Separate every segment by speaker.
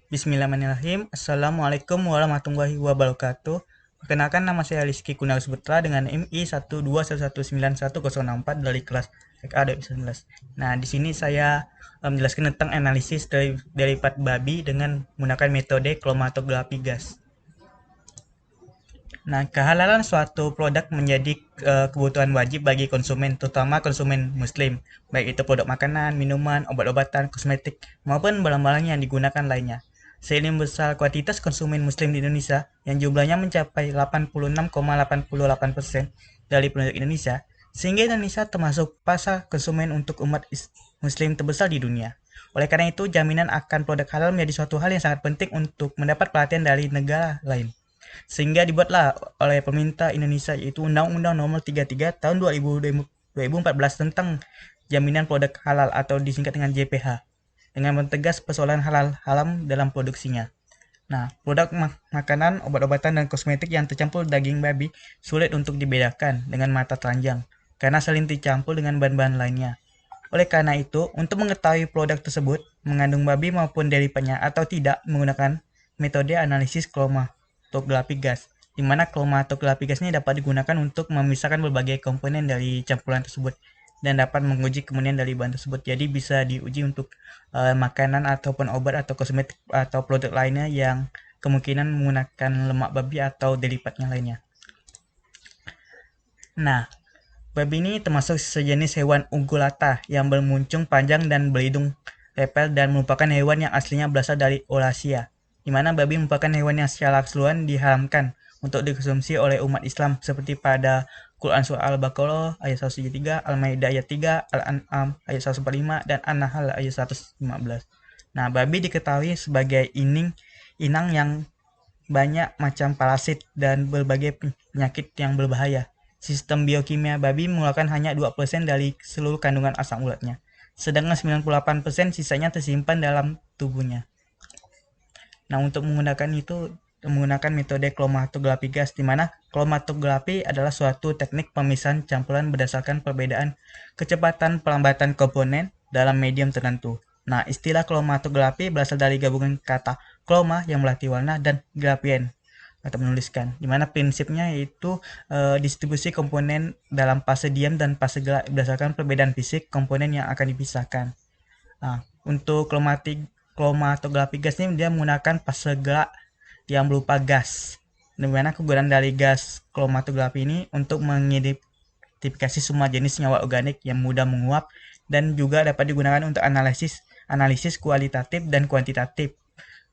Speaker 1: Bismillahirrahmanirrahim. Assalamualaikum warahmatullahi wabarakatuh. Perkenalkan, nama saya Rizky Kunarus Putra dengan MI 121911064 dari kelas TK 2019. Nah, di sini saya menjelaskan tentang analisis dari part babi dengan menggunakan metode kromatografi gas. Nah, kehalalan suatu produk menjadi kebutuhan wajib bagi konsumen, terutama konsumen muslim, baik itu produk makanan, minuman, obat-obatan, kosmetik, maupun barang-barang yang digunakan lainnya. Seiring besar kuantitas konsumen muslim di Indonesia, yang jumlahnya mencapai 86,88% dari penduduk Indonesia, sehingga Indonesia termasuk pasar konsumen untuk umat muslim terbesar di dunia. Oleh karena itu, jaminan akan produk halal menjadi suatu hal yang sangat penting untuk mendapat perhatian dari negara lain. Sehingga dibuatlah oleh pemerintah Indonesia, yaitu Undang-Undang Nomor 33 Tahun 2014 tentang Jaminan Produk Halal atau disingkat dengan JPH, dengan mentegas persoalan halal haram dalam produksinya. Nah, produk makanan, obat-obatan, dan kosmetik yang tercampur daging babi sulit untuk dibedakan dengan mata telanjang karena saling tercampur dengan bahan-bahan lainnya. Oleh karena itu, untuk mengetahui produk tersebut mengandung babi maupun derivatnya atau tidak, menggunakan metode analisis kromatografi gas, di mana kromatografi gas ini dapat digunakan untuk memisahkan berbagai komponen dari campuran tersebut dan dapat menguji kemudian dari bahan tersebut. Jadi bisa diuji untuk makanan ataupun obat atau kosmetik atau produk lainnya yang kemungkinan menggunakan lemak babi atau derivatnya lainnya. Nah, babi ini termasuk sejenis hewan ungulata yang bermuncung panjang dan berhidung lepel dan merupakan hewan yang aslinya berasal dari Eurasia, di mana babi merupakan hewan yang secara keseluruhan diharamkan untuk dikonsumsi oleh umat Islam seperti pada Quran Surah Al-Baqarah ayat 173, Al-Maidah ayat 3, Al-An'am ayat 145, dan An-Nahl ayat 115. Nah, babi diketahui sebagai inang yang banyak macam parasit dan berbagai penyakit yang berbahaya. Sistem biokimia babi mengeluarkan hanya 2% dari seluruh kandungan asam uratnya, sedangkan 98% sisanya tersimpan dalam tubuhnya. Nah, untuk menggunakan metode kromatografi gas, di mana kromatografi adalah suatu teknik pemisahan campuran berdasarkan perbedaan kecepatan pelambatan komponen dalam medium tertentu. Nah, istilah kromatografi berasal dari gabungan kata chroma yang berarti warna dan graphen atau menuliskan, di mana prinsipnya yaitu distribusi komponen dalam fase diam dan fase gerak berdasarkan perbedaan fisik komponen yang akan dipisahkan. Nah, untuk kromatografi gas ini dia menggunakan fase gerak yang berupa gas, di mana kegunaan dari gas kromatografi ini untuk mengidentifikasi semua jenis senyawa organik yang mudah menguap dan juga dapat digunakan untuk analisis kualitatif dan kuantitatif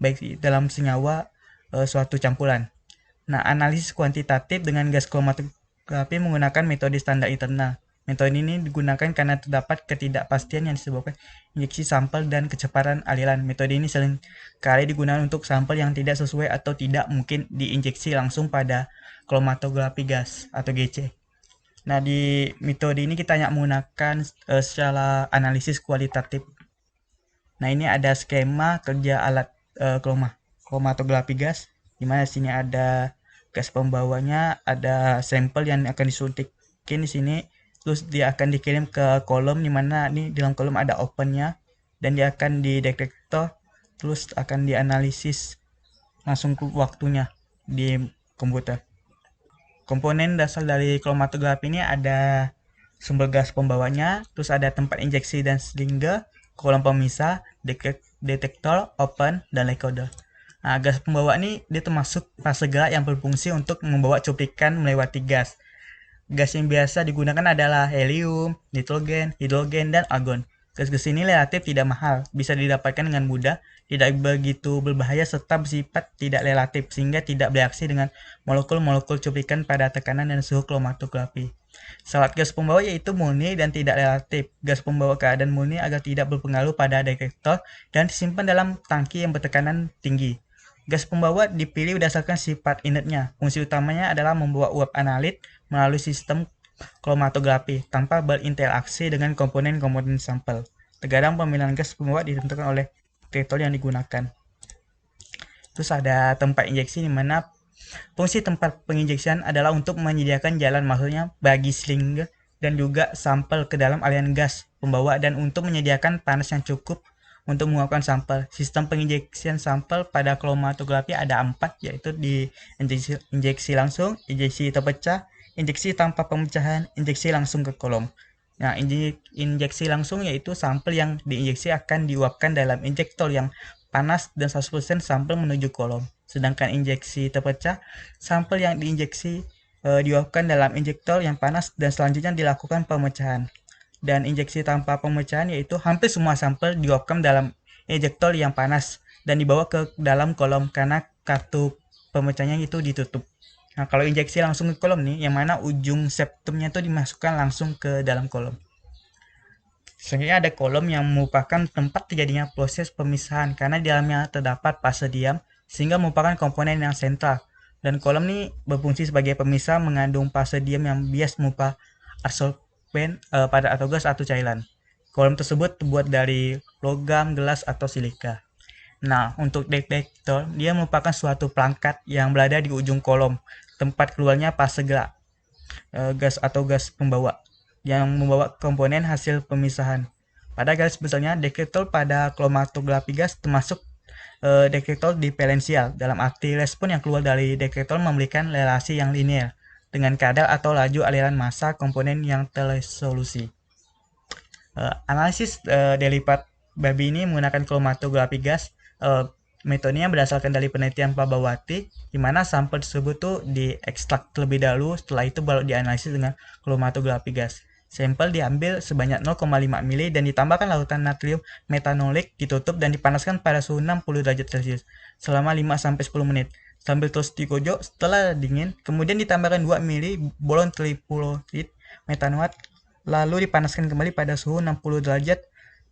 Speaker 1: baik dalam senyawa suatu campuran. Nah, analisis kuantitatif dengan gas kromatografi menggunakan metode standar internal. Metode ini digunakan karena terdapat ketidakpastian yang disebabkan injeksi sampel dan kecepatan aliran. Metode ini sering kali digunakan untuk sampel yang tidak sesuai atau tidak mungkin diinjeksi langsung pada kromatografi gas atau GC. Nah, di metode ini kita hanya menggunakan secara analisis kualitatif. Nah, ini ada skema kerja alat kromatografi gas, di mana sini ada gas pembawanya, ada sampel yang akan disuntikin di sini, terus dia akan dikirim ke kolom, di mana ini di dalam kolom ada opennya, dan dia akan di detektor, terus akan dianalisis langsung ke waktunya di komputer. Komponen dasar dari kromatografi ini ada sumber gas pembawanya, terus ada tempat injeksi dan silinder, kolom pemisah, detektor, open, dan recorder. Nah, gas pembawa ini dia termasuk fase gerak yang berfungsi untuk membawa cuplikan melewati gas. Gas yang biasa digunakan adalah helium, nitrogen, hidrogen, dan argon. Gas-gas ini relatif tidak mahal, bisa didapatkan dengan mudah, tidak begitu berbahaya, serta bersifat tidak relatif, sehingga tidak bereaksi dengan molekul-molekul cuplikan pada tekanan dan suhu kromatografi. Syarat gas pembawa yaitu murni dan tidak relatif. Gas pembawa keadaan murni agar tidak berpengaruh pada detektor dan disimpan dalam tangki yang bertekanan tinggi. Gas pembawa dipilih berdasarkan sifat inertnya. Fungsi utamanya adalah membawa uap analit melalui sistem kromatografi tanpa berinteraksi dengan komponen-komponen sampel. Terkadang pemilihan gas pembawa ditentukan oleh detektor yang digunakan. Terus ada tempat injeksi, di mana fungsi tempat penginjeksian adalah untuk menyediakan jalan masuknya bagi silinder dan juga sampel ke dalam aliran gas pembawa, dan untuk menyediakan panas yang cukup untuk menguapkan sampel. Sistem penginjeksian sampel pada kromatografi ada 4, yaitu di injeksi langsung, injeksi terpecah, injeksi tanpa pemecahan, injeksi langsung ke kolom. Nah, injeksi langsung yaitu sampel yang diinjeksi akan diuapkan dalam injektor yang panas dan 100% sampel menuju kolom. Sedangkan injeksi terpecah, sampel yang diinjeksi diuapkan dalam injektor yang panas dan selanjutnya dilakukan pemecahan. Dan injeksi tanpa pemecahan yaitu hampir semua sampel diuapkan dalam injektor yang panas dan dibawa ke dalam kolom karena kartu pemecahnya itu ditutup. Nah, kalau injeksi langsung ke kolom nih, yang mana ujung septumnya itu dimasukkan langsung ke dalam kolom. Selanjutnya ada kolom yang merupakan tempat terjadinya proses pemisahan karena di dalamnya terdapat fase diam sehingga merupakan komponen yang sentral. Dan kolom ini berfungsi sebagai pemisah mengandung fase diam yang bias berupa adsorben pada atau gas atau cairan. Kolom tersebut terbuat dari logam, gelas, atau silika. Nah, untuk detektor, dia merupakan suatu perangkat yang berada di ujung kolom, tempat keluarnya fase gas atau gas pembawa, yang membawa komponen hasil pemisahan. Pada garis besarnya, detektor pada kromatografi gas termasuk detektor diferensial, dalam arti respon yang keluar dari detektor memberikan relasi yang linear dengan kadar atau laju aliran massa komponen yang teresolusi. Analisis derivat babi ini menggunakan kromatografi gas. Metodenya berdasarkan dari penelitian Pak Bawati, di mana sampel tersebut tuh diekstrak terlebih dahulu, setelah itu baru dianalisis dengan kromatografi gas. Sampel diambil sebanyak 0,5 mili dan ditambahkan lautan natrium metanolik, ditutup dan dipanaskan pada suhu 60 derajat Celcius selama 5-10 menit. Sambil terus dikojok setelah dingin, kemudian ditambahkan 2 mili boron trifluorid metanoat, lalu dipanaskan kembali pada suhu 60 derajat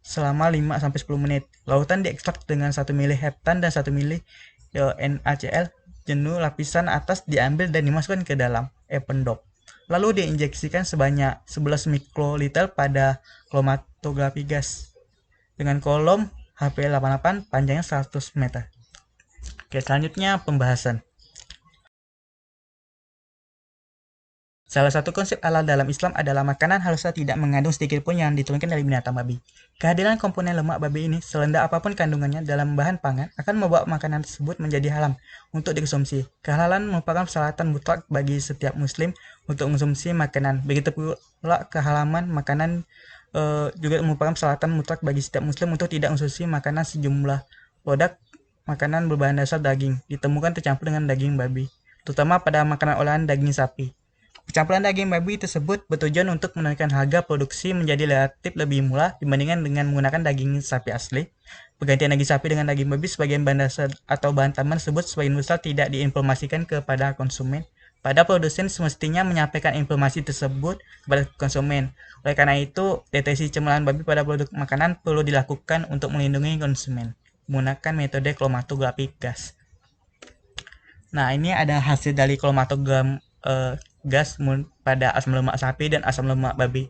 Speaker 1: selama 5-10 menit. Lautan diekstrak dengan 1 mili heptan dan 1 mili NaCl. Jenuh lapisan atas diambil dan dimasukkan ke dalam ependop. Lalu diinjeksikan sebanyak 11 mikroliter pada kromatografi gas dengan kolom HP88 panjangnya 100 meter. Oke, selanjutnya pembahasan. Salah satu konsep halal dalam Islam adalah makanan harusnya tidak mengandung sedikit pun yang diturunkan dari binatang babi. Kehadiran komponen lemak babi ini, serendah apapun kandungannya dalam bahan pangan, akan membawa makanan tersebut menjadi haram untuk dikonsumsi. Kehalalan merupakan persyaratan mutlak bagi setiap muslim untuk mengonsumsi makanan. Begitu pula kehalalan makanan juga merupakan persyaratan mutlak bagi setiap muslim untuk tidak mengonsumsi makanan. Sejumlah produk makanan berbahan dasar daging ditemukan tercampur dengan daging babi, terutama pada makanan olahan daging sapi. Pencampuran daging babi tersebut bertujuan untuk menaikkan harga produksi menjadi relatif lebih murah dibandingkan dengan menggunakan daging sapi asli. Pergantian daging sapi dengan daging babi sebagian bahan dasar atau bahan tambahan tersebut sebagian besar tidak diinformasikan kepada konsumen. Pada produsen semestinya menyampaikan informasi tersebut kepada konsumen. Oleh karena itu, deteksi cemaran babi pada produk makanan perlu dilakukan untuk melindungi konsumen menggunakan metode kromatografi gas. Nah, ini ada hasil dari kromatogram gas pada asam lemak sapi dan asam lemak babi.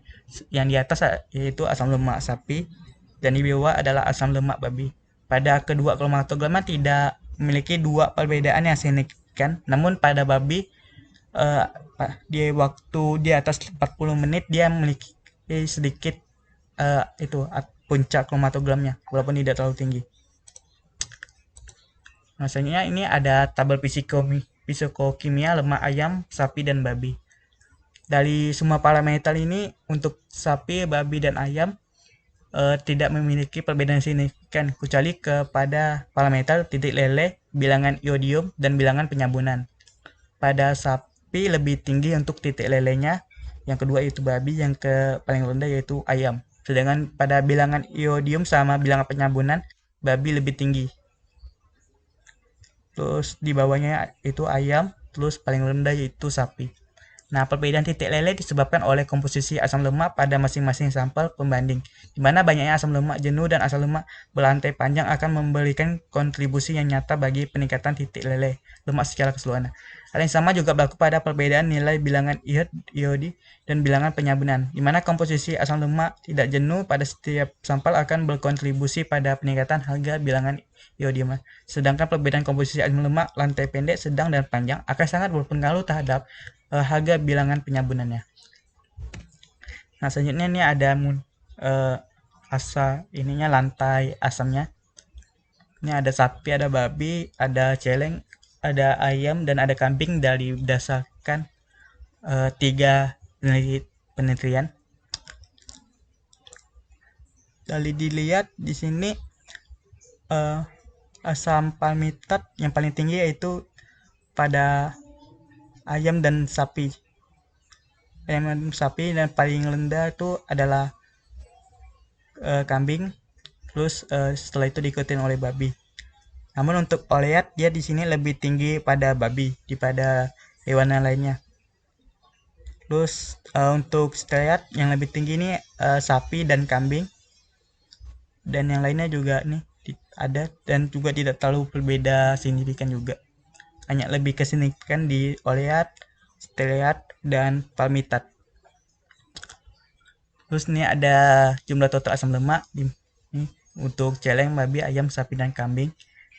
Speaker 1: Yang di atas yaitu asam lemak sapi dan di bawah adalah asam lemak babi. Pada kedua kromatogramnya tidak memiliki dua perbedaan yang signifikan, namun pada babi di waktu di atas 40 menit dia memiliki sedikit puncak kromatogramnya walaupun tidak terlalu tinggi. Maksudnya ini ada tabel fisikokimia lemak ayam, sapi, dan babi. Dari semua parameter ini untuk sapi, babi, dan ayam tidak memiliki perbedaan signifikan kecuali kepada parameter titik leleh, bilangan iodium, dan bilangan penyabunan. Pada sapi lebih tinggi untuk titik lelehnya, yang kedua itu babi, yang paling rendah yaitu ayam. Sedangkan pada bilangan iodium sama bilangan penyabunan, babi lebih tinggi. Terus di bawahnya itu ayam, terus paling rendah yaitu sapi. Nah, perbedaan titik leleh disebabkan oleh komposisi asam lemak pada masing-masing sampel pembanding, di mana banyaknya asam lemak jenuh dan asam lemak berantai panjang akan memberikan kontribusi yang nyata bagi peningkatan titik leleh lemak secara keseluruhan. Hal yang sama juga berlaku pada perbedaan nilai bilangan iodi dan bilangan penyabunan, di mana komposisi asam lemak tidak jenuh pada setiap sampel akan berkontribusi pada peningkatan harga bilangan iodium. Sedangkan perbedaan komposisi asam lemak lantai pendek, sedang, dan panjang akan sangat berpengaruh terhadap harga bilangan penyabunannya. Nah, selanjutnya ini ada lantai asamnya. Ini ada sapi, ada babi, ada celeng, ada ayam, dan ada kambing dari berdasarkan 3 penelitian. Dari dilihat di sini asam palmitat yang paling tinggi yaitu pada ayam dan sapi. Ayam dan sapi, dan paling rendah itu adalah kambing. Terus setelah itu diikutin oleh babi. Namun untuk oleat dia di sini lebih tinggi pada babi daripada hewan yang lainnya. Terus untuk steat yang lebih tinggi ini sapi dan kambing, dan yang lainnya juga nih ada, dan juga tidak terlalu berbeda signifikan juga. Hanya lebih kesignifikan di oleat, steat, dan palmitat. Terus ini ada jumlah total asam lemak untuk celeng, babi, ayam, sapi, dan kambing.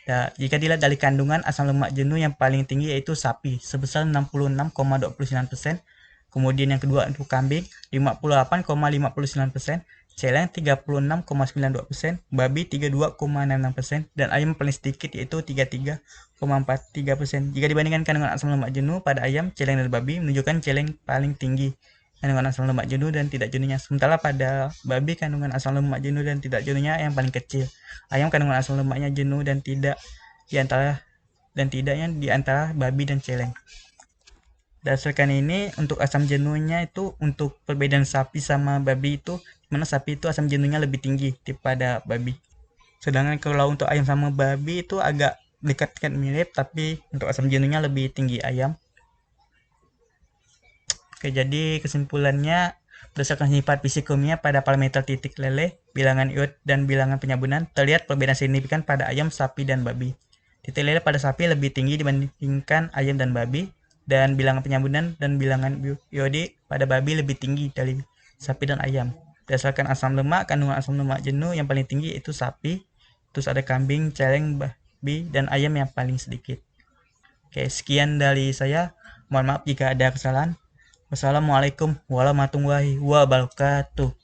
Speaker 1: Nah, jika dilihat dari kandungan asam lemak jenuh yang paling tinggi yaitu sapi sebesar 66,29%, kemudian yang kedua untuk kambing 58,59%, celeng 36,92%, babi 32,66%, dan ayam paling sedikit yaitu 33,43%. Jika dibandingkan kandungan asam lemak jenuh pada ayam, celeng, dan babi, menunjukkan celeng paling tinggi kandungan asam lemak jenuh dan tidak jenuhnya. Sementara pada babi kandungan asam lemak jenuh dan tidak jenuhnya yang paling kecil. Ayam kandungan asam lemaknya jenuh dan tidak tidaknya di antara babi dan celeng. Berdasarkan ini, untuk asam jenuhnya itu untuk perbedaan sapi sama babi itu, dimana sapi itu asam jenuhnya lebih tinggi daripada babi. Sedangkan kalau untuk ayam sama babi itu agak dekat mirip, tapi untuk asam jenuhnya lebih tinggi ayam. Oke, jadi kesimpulannya, berdasarkan sifat fisik kimia pada parameter titik leleh, bilangan iod, dan bilangan penyabunan, terlihat perbedaan signifikan pada ayam, sapi, dan babi. Titik leleh pada sapi lebih tinggi dibandingkan ayam dan babi, dan bilangan penyabunan dan bilangan iode pada babi lebih tinggi dari sapi dan ayam. Berdasarkan asam lemak, kandungan asam lemak jenuh yang paling tinggi itu sapi, terus ada kambing, celeng, babi, dan ayam yang paling sedikit. Oke, sekian dari saya. Mohon maaf jika ada kesalahan. Wassalamualaikum warahmatullahi wabarakatuh.